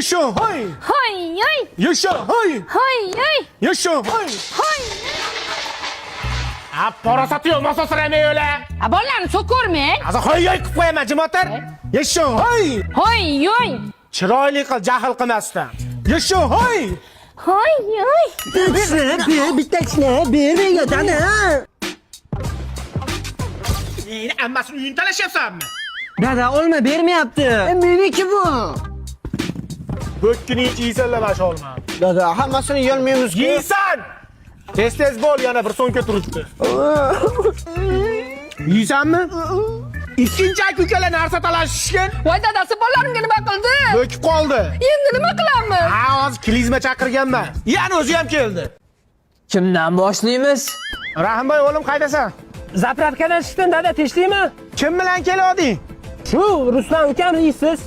Yaşa hay. Hay hay. Yaşa hay. Hay hay. Yaşa hay. Hay. Para satıyor masa sırayı öyle. Bollarni so'kormang. Azı hay hay qilib qo'yaman jimotar. Yaşa hay. Hay hay. Chiroyli qil, jahl qilmasdan. Yaşa hay. Hay hay. Bittasini bermayotgani. Neyini ammasini uyini talashyapsanmi? Dada olma bermayapti. Meniki bu. Bo'kkini yeysanlar mana shu olma. Dada hammasini yeyolmaymiz. Yeysan! Tez bol yana bir so'ngga turibdi. Yeysanmi? Ikkinchi aka-ukalar narsa talashishgan. Voy dadasi bolalarimga nima qildi? Bo'kib qoldi. Endi nima qilamiz? Ha, hozir klizma chaqirganman. Yana o'zi ham keldi. Kimdan boshlaymiz? Rahimboy o'g'lim qaydasan? Zapravkadan chiqdim dada, tinchlikmi? Kim bilan kelding? Shu Ruslan ukam deysiz.